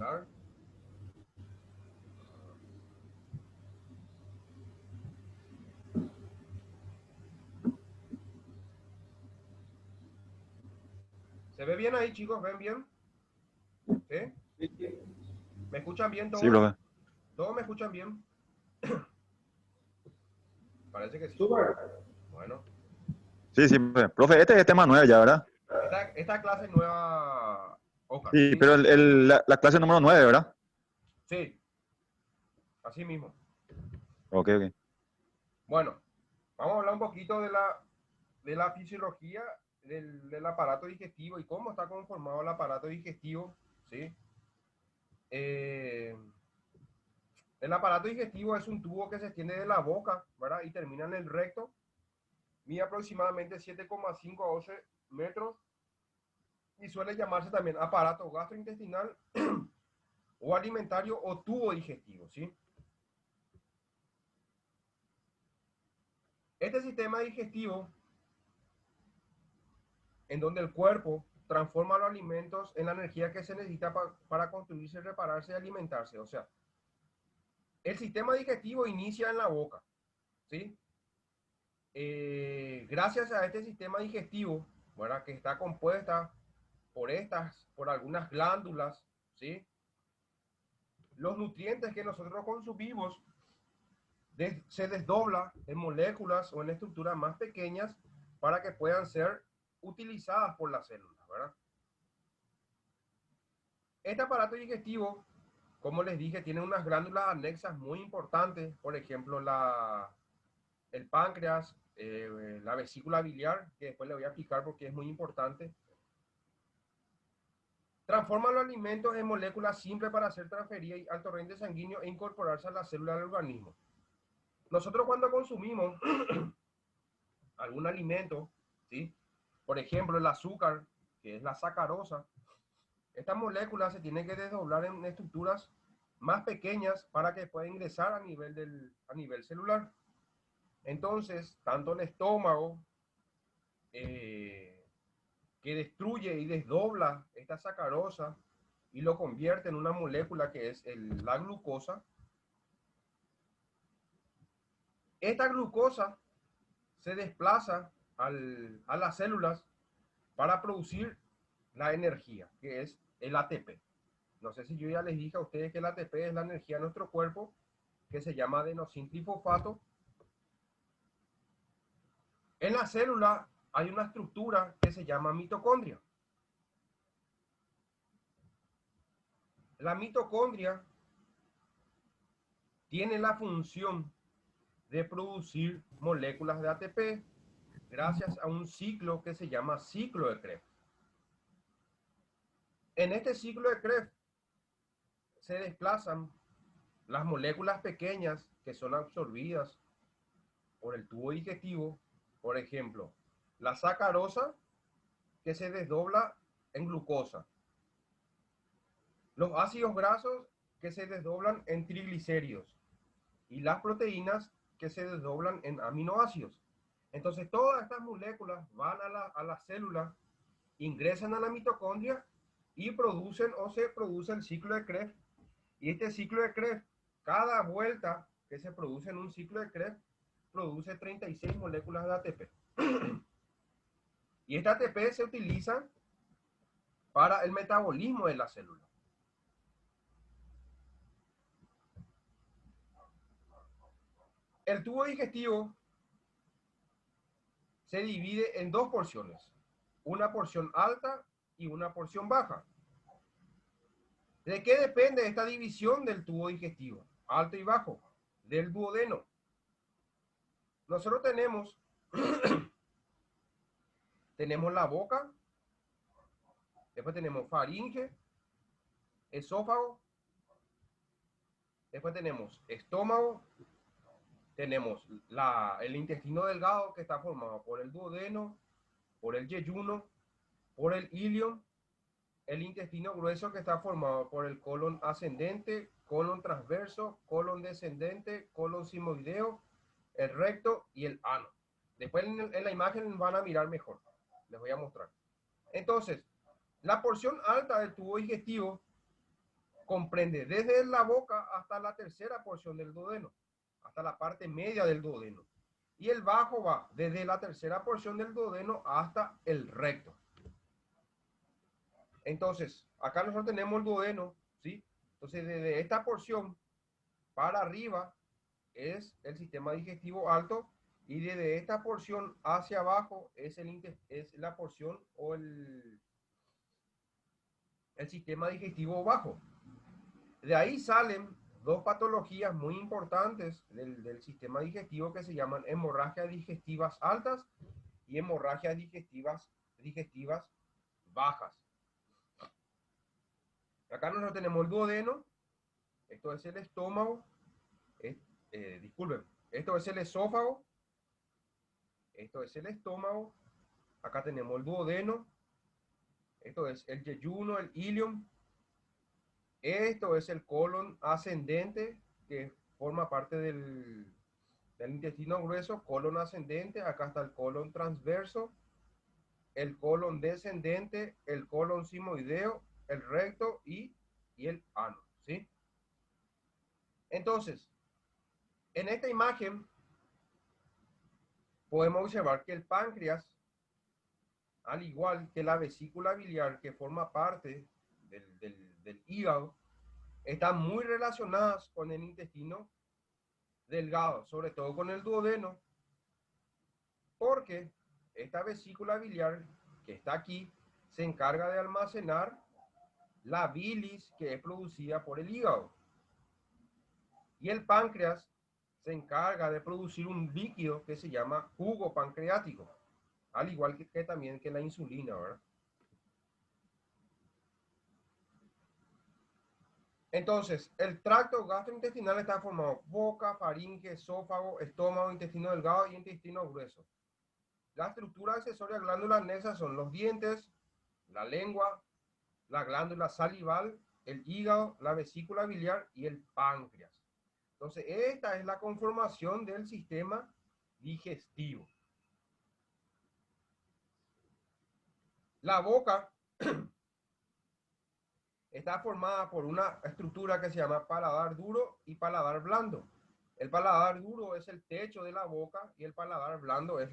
Dar. ¿Se ve bien ahí, chicos? ¿Ven bien? ¿Sí? ¿Me escuchan bien Sí, todos? profe. ¿Todos me escuchan bien? Parece que sí. Súper. Bueno, Sí, sí, profe. Profe, este es tema 9 ya, ¿verdad? esta clase nueva, Oscar, Sí, ¿sí? pero la clase número 9, ¿verdad? Sí, así mismo. Ok, ok. Bueno, vamos a hablar un poquito de la fisiología del aparato digestivo y cómo está conformado el aparato digestivo, ¿sí? Eh, el aparato digestivo es un tubo que se extiende de la boca, ¿verdad? Y termina en el recto. Mide aproximadamente 7,5 a 12 metros y suele llamarse también aparato gastrointestinal o alimentario o tubo digestivo, ¿sí? Este sistema digestivo, en donde el cuerpo transforma los alimentos en la energía que se necesita para construirse, repararse y alimentarse. O sea, el sistema digestivo inicia en la boca, ¿sí? Gracias a este sistema digestivo, ¿verdad? Que está compuesta por algunas glándulas, ¿sí? Los nutrientes que nosotros consumimos se desdobla en moléculas o en estructuras más pequeñas para que puedan ser utilizadas por las células, ¿verdad? Este aparato digestivo, como les dije, tiene unas glándulas anexas muy importantes, por ejemplo, el páncreas, la vesícula biliar, que después le voy a explicar porque es muy importante. Transforma los alimentos en moléculas simples para ser transferidas al torrente sanguíneo e incorporarse a la célula del organismo. Nosotros cuando consumimos algún alimento, ¿sí? Por ejemplo, el azúcar, que es la sacarosa, estas moléculas se tienen que desdoblar en estructuras más pequeñas para que pueda ingresar a nivel celular. Entonces, tanto el estómago, que destruye y desdobla esta sacarosa y lo convierte en una molécula que es la glucosa. Esta glucosa se desplaza a las células para producir la energía, que es el ATP. No sé si yo ya les dije a ustedes que el ATP es la energía de nuestro cuerpo, que se llama adenosintrifosfato. En la célula hay una estructura que se llama mitocondria. La mitocondria tiene la función de producir moléculas de ATP gracias a un ciclo que se llama ciclo de Krebs. En este ciclo de Krebs se desplazan las moléculas pequeñas que son absorbidas por el tubo digestivo, por ejemplo, la sacarosa que se desdobla en glucosa, los ácidos grasos que se desdoblan en triglicéridos y las proteínas que se desdoblan en aminoácidos. Entonces todas estas moléculas van a la célula, ingresan a la mitocondria y producen o se produce el ciclo de Krebs. Y este ciclo de Krebs, cada vuelta que se produce en un ciclo de Krebs, produce 36 moléculas de ATP. Y este ATP se utiliza para el metabolismo de la célula. El tubo digestivo se divide en dos porciones, una porción alta y una porción baja. ¿De qué depende esta división del tubo digestivo, alto y bajo? Del duodeno. Nosotros tenemos la boca, después tenemos faringe, esófago, después tenemos estómago, tenemos el intestino delgado que está formado por el duodeno, por el yeyuno, por el ilion, el intestino grueso que está formado por el colon ascendente, colon transverso, colon descendente, colon simoideo, el recto y el ano. Después en la imagen van a mirar mejor. Les voy a mostrar. Entonces, la porción alta del tubo digestivo comprende desde la boca hasta la tercera porción del duodeno, hasta la parte media del duodeno. Y el bajo va desde la tercera porción del duodeno hasta el recto. Entonces, acá nosotros tenemos el duodeno, ¿sí? Entonces, desde esta porción para arriba es el sistema digestivo alto y desde esta porción hacia abajo es la porción o el sistema digestivo bajo. De ahí salen dos patologías muy importantes del sistema digestivo que se llaman hemorragias digestivas altas y hemorragias digestivas bajas. Acá nosotros tenemos el duodeno, esto es el estómago, disculpen, esto es el esófago, esto es el estómago, acá tenemos el duodeno, esto es el yeyuno, el ilion, esto es el colon ascendente, que forma parte del intestino grueso, colon ascendente, acá está el colon transverso, el colon descendente, el colon simoideo, el recto y el ano, ¿sí? Entonces, en esta imagen podemos observar que el páncreas, al igual que la vesícula biliar que forma parte del hígado, están muy relacionadas con el intestino delgado, sobre todo con el duodeno, porque esta vesícula biliar que está aquí se encarga de almacenar la bilis que es producida por el hígado. Y el páncreas se encarga de producir un líquido que se llama jugo pancreático, al igual que también que la insulina, ¿verdad? Entonces, el tracto gastrointestinal está formado boca, faringe, esófago, estómago, intestino delgado y intestino grueso. La estructura accesoria de glándulas anexas son los dientes, la lengua, la glándula salival, el hígado, la vesícula biliar y el páncreas. Entonces, esta es la conformación del sistema digestivo. La boca está formada por una estructura que se llama paladar duro y paladar blando. El paladar duro es el techo de la boca y el paladar blando es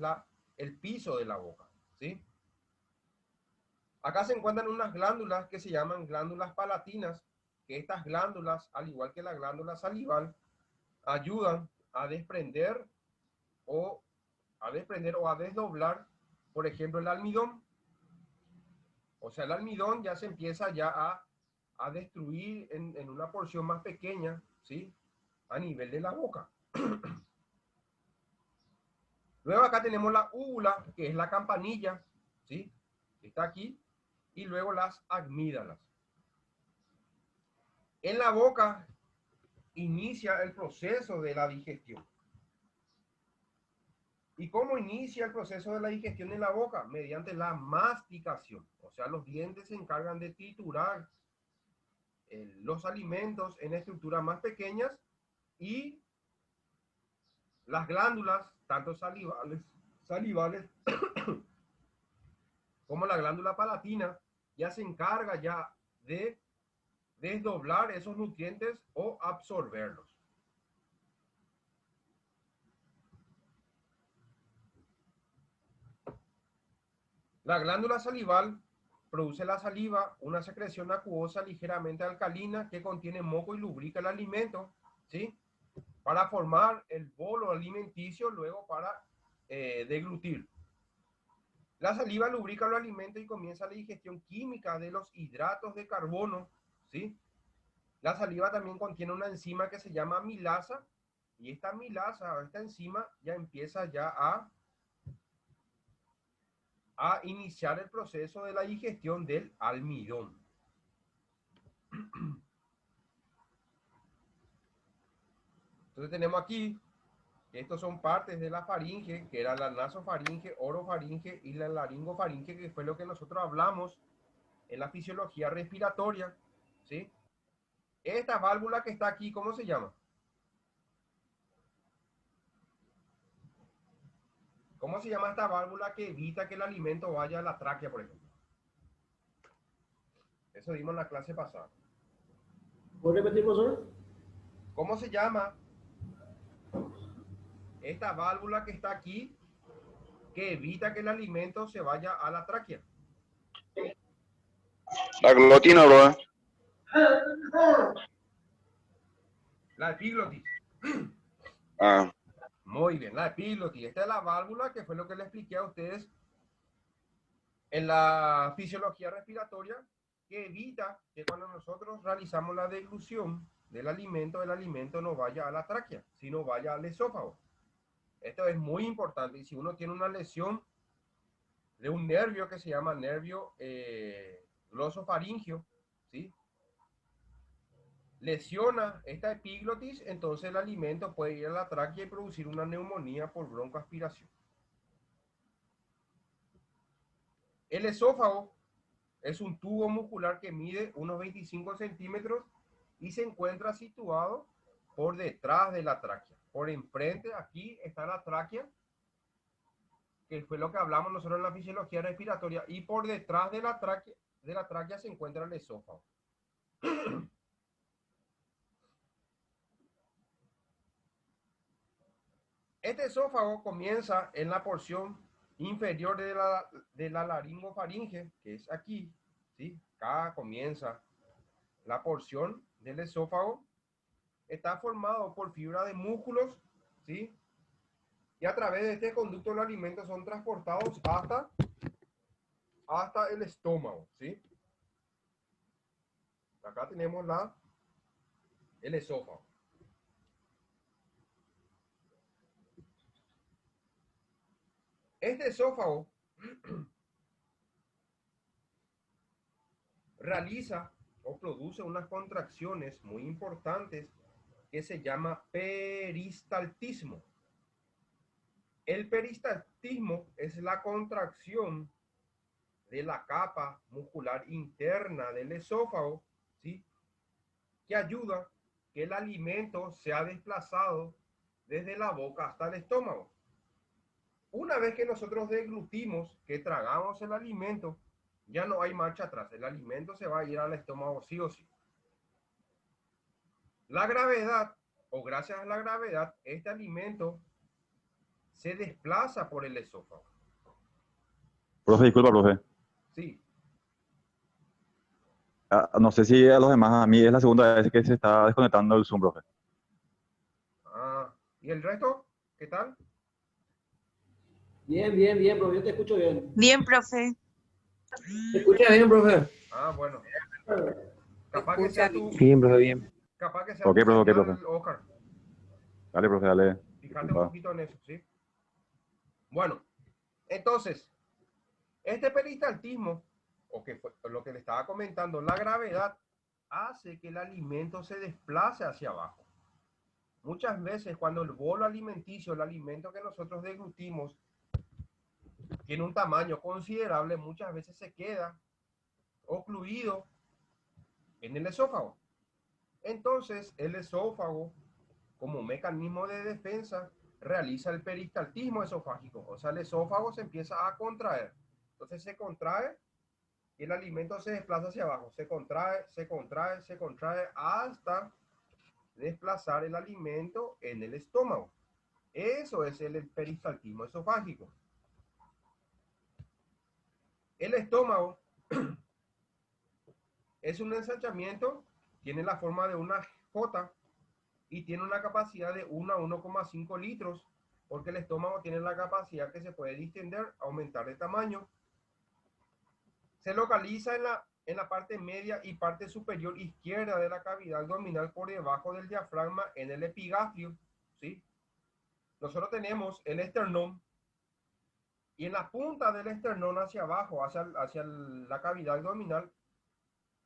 el piso de la boca, ¿sí? Acá se encuentran unas glándulas que se llaman glándulas palatinas, que estas glándulas, al igual que la glándula salival, ayudan a desprender o a desdoblar, por ejemplo, el almidón. O sea, el almidón ya se empieza ya a destruir en una porción más pequeña, ¿sí? A nivel de la boca. Luego acá tenemos la úvula, que es la campanilla, ¿sí? Está aquí. Y luego las amígdalas. En la boca inicia el proceso de la digestión. ¿Y cómo inicia el proceso de la digestión en la boca? Mediante la masticación. O sea, los dientes se encargan de triturar los alimentos en estructuras más pequeñas y las glándulas, tanto salivales como la glándula palatina, ya se encarga ya de desdoblar esos nutrientes o absorberlos. La glándula salival produce la saliva, una secreción acuosa ligeramente alcalina que contiene moco y lubrica el alimento, ¿sí? Para formar el bolo alimenticio, luego para deglutir. La saliva lubrica los alimentos y comienza la digestión química de los hidratos de carbono, ¿sí? La saliva también contiene una enzima que se llama amilasa y esta amilasa, esta enzima ya empieza ya a iniciar el proceso de la digestión del almidón. Entonces tenemos aquí que estos son partes de la faringe, que era la nasofaringe, orofaringe y la laringofaringe, que fue lo que nosotros hablamos en la fisiología respiratoria, ¿sí? Esta válvula que está aquí, ¿cómo se llama? ¿Cómo se llama esta válvula que evita que el alimento vaya a la tráquea, por ejemplo? Eso vimos en la clase pasada. ¿Puede repetir, profesor? ¿Cómo se llama esta válvula que está aquí que evita que el alimento se vaya a la tráquea? La glotina, bro. La epiglotis. Ah, Muy bien, la epiglotis. Esta es la válvula que fue lo que le expliqué a ustedes en la fisiología respiratoria, que evita que cuando nosotros realizamos la deglución del alimento, el alimento no vaya a la tráquea, sino vaya al esófago. Esto es muy importante. Y si uno tiene una lesión de un nervio que se llama nervio glosofaringio, ¿sí? Lesiona esta epiglotis, entonces el alimento puede ir a la tráquea y producir una neumonía por broncoaspiración. El esófago es un tubo muscular que mide unos 25 centímetros y se encuentra situado por detrás de la tráquea. Por enfrente, aquí está la tráquea, que fue lo que hablamos nosotros en la fisiología respiratoria, y por detrás de la tráquea se encuentra el esófago. Este esófago comienza en la porción inferior de la laringofaringe, que es aquí, ¿sí? Acá comienza la porción del esófago. Está formado por fibra de músculos, ¿sí? Y a través de este conducto los alimentos son transportados hasta el estómago, ¿sí? Acá tenemos el esófago. Este esófago realiza o produce unas contracciones muy importantes que se llama peristaltismo. El peristaltismo es la contracción de la capa muscular interna del esófago, ¿sí? Que ayuda que el alimento sea desplazado desde la boca hasta el estómago. Una vez que nosotros deglutimos, que tragamos el alimento, ya no hay marcha atrás. El alimento se va a ir al estómago sí o sí. La gravedad, o gracias a la gravedad, este alimento se desplaza por el esófago. Profe, disculpa, profe. Sí. No sé si a los demás, a mí es la segunda vez que se está desconectando el Zoom, profe. Ah, ¿y el resto? ¿Qué tal? Bien, bien, bien, profe. Yo te escucho bien. Bien, profe. ¿Me escucha bien, profe? Ah, bueno. ¿Me Capaz que escucha sea tu, bien, profe? Bien. capaz que sea Ok, tu profe, ok, profe. señal, Oscar. Dale, profe, dale. Fíjate un Disculpa. poquito en eso, ¿sí? Bueno, entonces, este peristaltismo, o que fue lo que le estaba comentando, la gravedad hace que el alimento se desplace hacia abajo. Muchas veces cuando el bolo alimenticio, el alimento que nosotros deglutimos, tiene un tamaño considerable, muchas veces se queda ocluido en el esófago. Entonces, el esófago, como mecanismo de defensa, realiza el peristaltismo esofágico. O sea, el esófago se empieza a contraer. Entonces se contrae y el alimento se desplaza hacia abajo. Se contrae, se contrae, se contrae hasta desplazar el alimento en el estómago. Eso es el peristaltismo esofágico. El estómago es un ensanchamiento, tiene la forma de una J y tiene una capacidad de 1 a 1,5 litros, porque el estómago tiene la capacidad que se puede distender, aumentar de tamaño. Se localiza en la parte media y parte superior izquierda de la cavidad abdominal por debajo del diafragma en el epigastrio, ¿sí? Nosotros tenemos el esternón y en la punta del esternón hacia abajo, hacia la cavidad abdominal,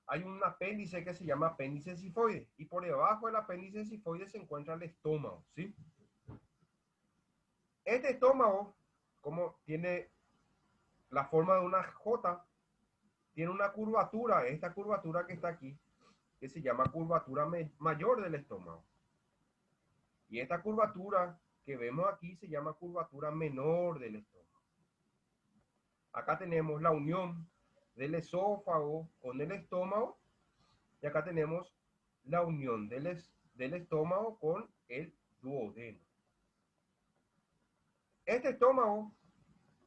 hay un apéndice que se llama apéndice cifoide y por debajo del apéndice cifoide se encuentra el estómago, ¿sí? Este estómago, como tiene la forma de una J, tiene una curvatura, esta curvatura que está aquí, que se llama curvatura mayor del estómago. Y esta curvatura que vemos aquí se llama curvatura menor del estómago. Acá tenemos la unión del esófago con el estómago y acá tenemos la unión del estómago con el duodeno. Este estómago,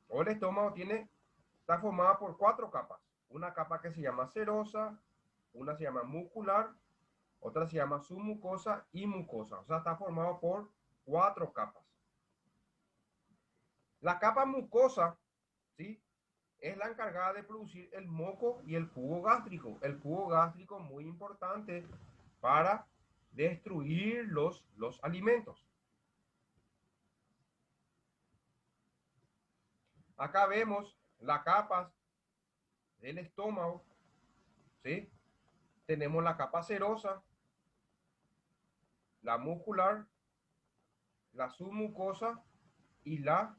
o el estómago, está formado por 4 capas. Una capa que se llama serosa, una se llama muscular, otra se llama submucosa y mucosa. O sea, está formado por 4 capas. La capa mucosa, ¿sí?, es la encargada de producir el moco y el jugo gástrico. El jugo gástrico muy importante para destruir los alimentos. Acá vemos las capas del estómago, ¿sí? Tenemos la capa serosa, la muscular, la submucosa y la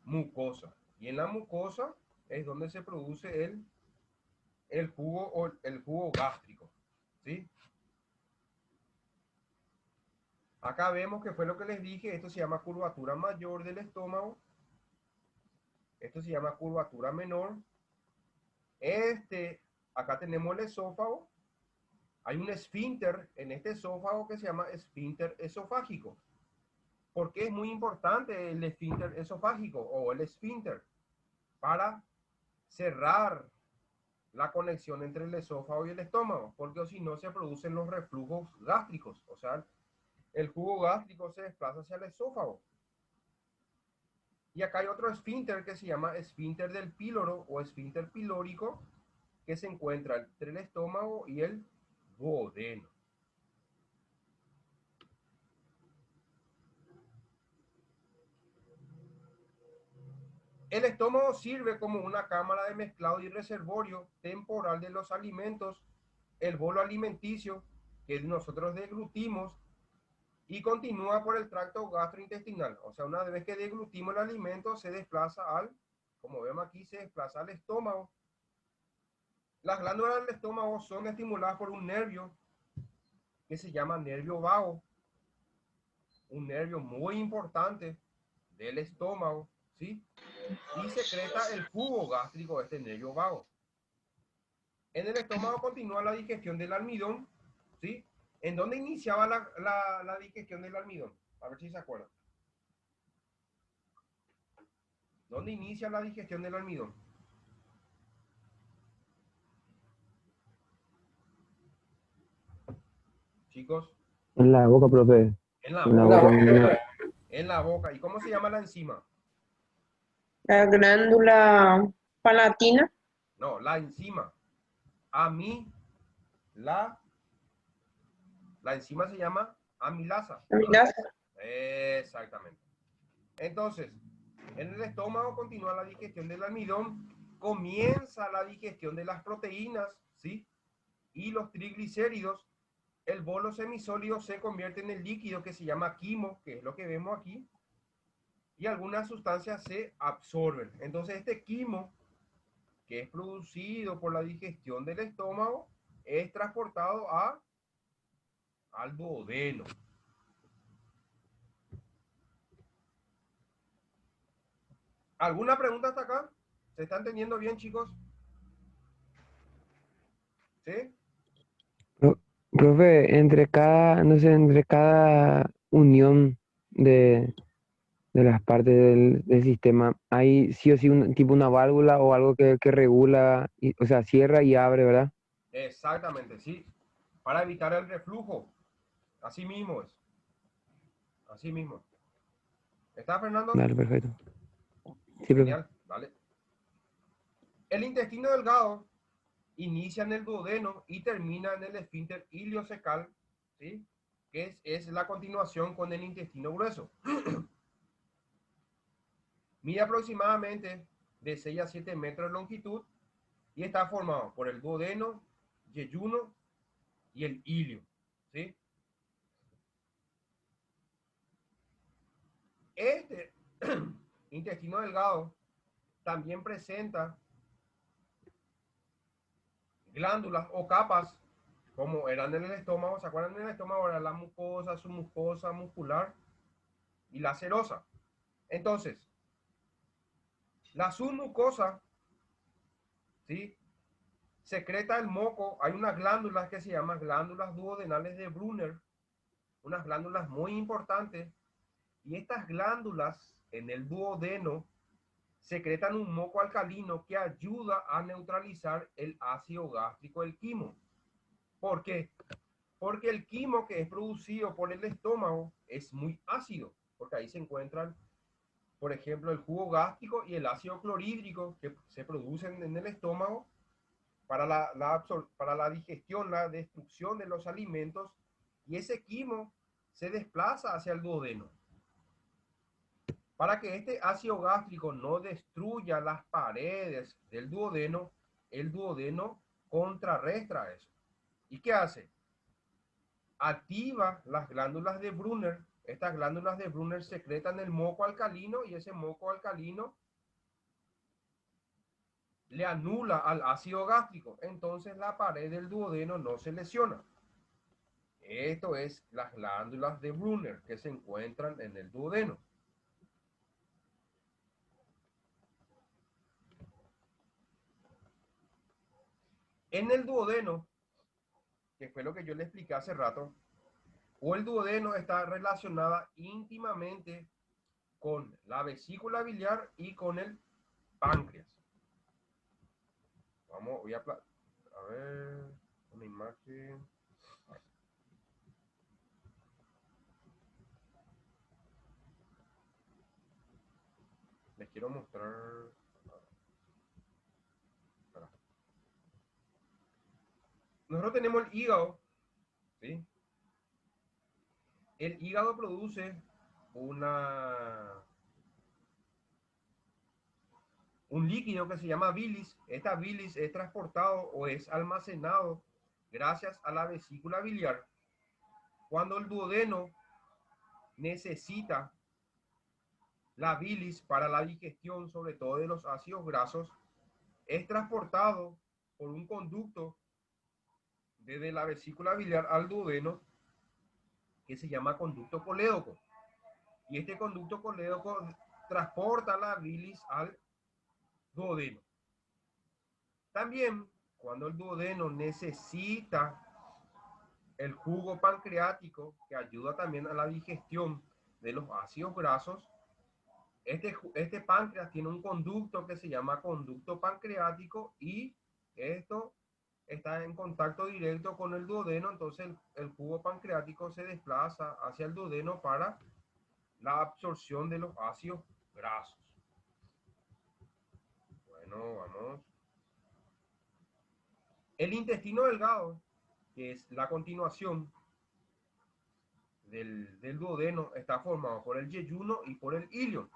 mucosa. Y en la mucosa es donde se produce el jugo gástrico, ¿sí? Acá vemos que fue lo que les dije, esto se llama curvatura mayor del estómago, esto se llama curvatura menor. Acá tenemos el esófago, hay un esfínter en este esófago que se llama esfínter esofágico. ¿Por qué es muy importante el esfínter esofágico o el esfínter? Para cerrar la conexión entre el esófago y el estómago, porque si no se producen los reflujos gástricos, o sea, el jugo gástrico se desplaza hacia el esófago. Y acá hay otro esfínter que se llama esfínter del píloro o esfínter pilórico, que se encuentra entre el estómago y el duodeno. El estómago sirve como una cámara de mezclado y reservorio temporal de los alimentos, el bolo alimenticio que nosotros deglutimos y continúa por el tracto gastrointestinal. O sea, una vez que deglutimos el alimento, se desplaza como vemos aquí, se desplaza al estómago. Las glándulas del estómago son estimuladas por un nervio que se llama nervio vago, un nervio muy importante del estómago, ¿sí? Y secreta el jugo gástrico de este nervio vago. En el estómago continúa la digestión del almidón, ¿sí? ¿En dónde iniciaba la digestión del almidón? A ver si se acuerdan. ¿Dónde inicia la digestión del almidón? Chicos. En la boca, profe. En la En la boca. boca. En la boca. ¿Y cómo se llama la enzima? La glándula palatina. No, la enzima. La enzima se llama amilasa. Amilasa. Exactamente. Entonces, en el estómago continúa la digestión del almidón, comienza la digestión de las proteínas, ¿sí? Y los triglicéridos. El bolo semisólido se convierte en el líquido que se llama quimo, que es lo que vemos aquí, y algunas sustancias se absorben. Entonces este quimo, que es producido por la digestión del estómago, es transportado al duodeno. ¿Alguna pregunta hasta acá? ¿Se está entendiendo bien, chicos? ¿Sí? Profe, entre cada, no sé, entre cada unión de las partes del sistema, hay sí o sí un tipo una válvula o algo que regula, o sea, cierra y abre, ¿verdad? Exactamente, sí. Para evitar el reflujo. Así mismo es. Así mismo. ¿Está, Fernando? Dale, perfecto. Sí, profe. Genial, vale. El intestino delgado inicia en el duodeno y termina en el esfínter iliocecal, ¿sí? Que es la continuación con el intestino grueso. Mide aproximadamente de 6 a 7 metros de longitud y está formado por el duodeno, yeyuno y el ilio, ¿sí? Este intestino delgado también presenta glándulas o capas, como eran en el estómago. ¿Se acuerdan? En el estómago era la mucosa, submucosa, muscular y la serosa. Entonces, la submucosa, ¿sí?, secreta el moco. Hay unas glándulas que se llaman glándulas duodenales de Brunner, unas glándulas muy importantes, y estas glándulas en el duodeno secretan un moco alcalino que ayuda a neutralizar el ácido gástrico del quimo. ¿Por qué? Porque el quimo que es producido por el estómago es muy ácido, porque ahí se encuentran, por ejemplo, el jugo gástrico y el ácido clorhídrico que se producen en el estómago para la digestión, la destrucción de los alimentos, y ese quimo se desplaza hacia el duodeno. Para que este ácido gástrico no destruya las paredes del duodeno, el duodeno contrarresta eso. ¿Y qué hace? Activa las glándulas de Brunner. Estas glándulas de Brunner secretan el moco alcalino, y ese moco alcalino le anula al ácido gástrico. Entonces la pared del duodeno no se lesiona. Esto es las glándulas de Brunner que se encuentran en el duodeno. En el duodeno, que fue lo que yo le expliqué hace rato, o el duodeno está relacionada íntimamente con la vesícula biliar y con el páncreas. Voy a ver una imagen. Les quiero mostrar. Nosotros tenemos el hígado, ¿sí? El hígado produce un líquido que se llama bilis. Esta bilis es transportado o es almacenado gracias a la vesícula biliar. Cuando el duodeno necesita la bilis para la digestión, sobre todo de los ácidos grasos, es transportado por un conducto desde la vesícula biliar al duodeno que se llama conducto colédoco. Y este conducto colédoco transporta la bilis al duodeno. También, cuando el duodeno necesita el jugo pancreático, que ayuda también a la digestión de los ácidos grasos, este páncreas tiene un conducto que se llama conducto pancreático, y esto está en contacto directo con el duodeno. Entonces el jugo pancreático se desplaza hacia el duodeno para la absorción de los ácidos grasos. Bueno, vamos. El intestino delgado, que es la continuación del duodeno, está formado por el yeyuno y por el ilion.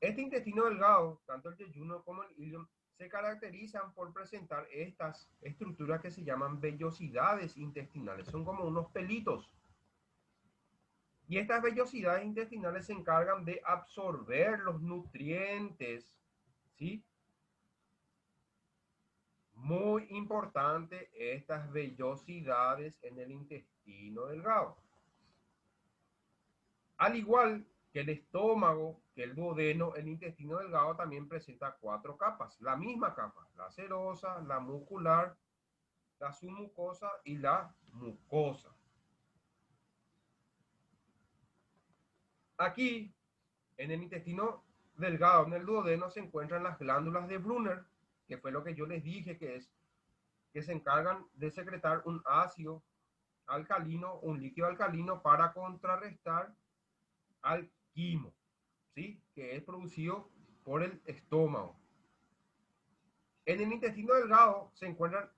Este intestino delgado, tanto el yeyuno como el ilion, se caracterizan por presentar estas estructuras que se llaman vellosidades intestinales. Son como unos pelitos. Y estas vellosidades intestinales se encargan de absorber los nutrientes, ¿sí? Muy importante estas vellosidades en el intestino delgado. Al igual que el estómago, que el duodeno, el intestino delgado también presenta 4 capas. La misma capa: la serosa, la muscular, la submucosa y la mucosa. Aquí, en el intestino delgado, en el duodeno, se encuentran las glándulas de Brunner, que fue lo que yo les dije que se encargan de secretar un ácido alcalino, un líquido alcalino, para contrarrestar al quimo, ¿sí? Que es producido por el estómago. En el intestino delgado se encuentran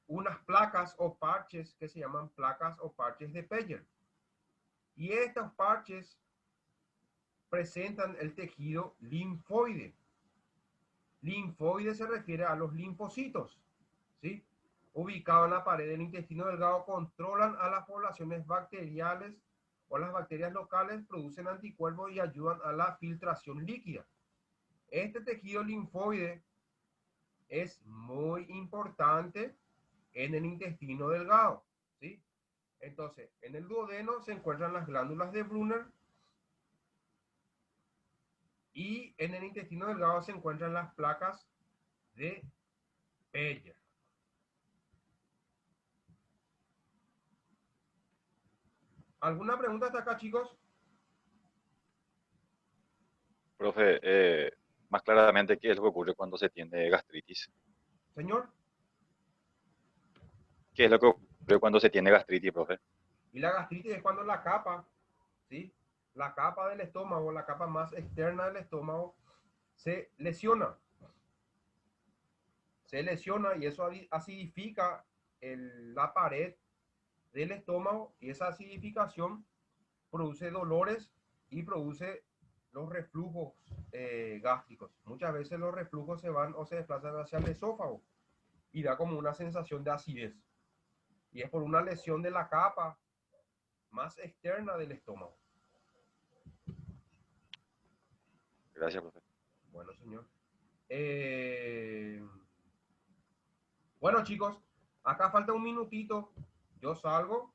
unas placas o parches que se llaman placas o parches de Peyer. Y estos parches presentan el tejido linfoide. Linfoide se refiere a los linfocitos, ¿sí? Ubicados en la pared del intestino delgado, controlan a las poblaciones bacteriales, o las bacterias locales, producen anticuerpos y ayudan a la filtración líquida. Este tejido linfoide es muy importante en el intestino delgado, ¿sí? Entonces, en el duodeno se encuentran las glándulas de Brunner, y en el intestino delgado se encuentran las placas de Ella. ¿Alguna pregunta hasta acá, chicos? Profe, más claramente, ¿qué es lo que ocurre cuando se tiene gastritis? Señor. ¿Qué es lo que ocurre cuando se tiene gastritis, profe? Y la gastritis es cuando la capa, ¿sí? La capa del estómago, la capa más externa del estómago, se lesiona. Se lesiona y eso acidifica la pared del estómago y esa acidificación produce dolores y produce los reflujos gástricos. Muchas veces los reflujos se van o se desplazan hacia el esófago y da como una sensación de acidez. Y es por una lesión de la capa más externa del estómago. Gracias, profe. Bueno, señor. Bueno, chicos, acá falta un minutito. Yo salgo.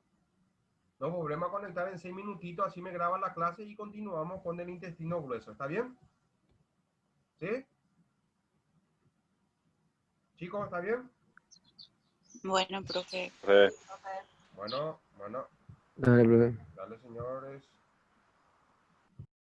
Nos volvemos a conectar en 6 minutitos. Así me graban la clase y continuamos con el intestino grueso. ¿Está bien? ¿Sí? Chicos, ¿está bien? Bueno, profe. Profe. Bueno. Dale, profe. Dale, señores.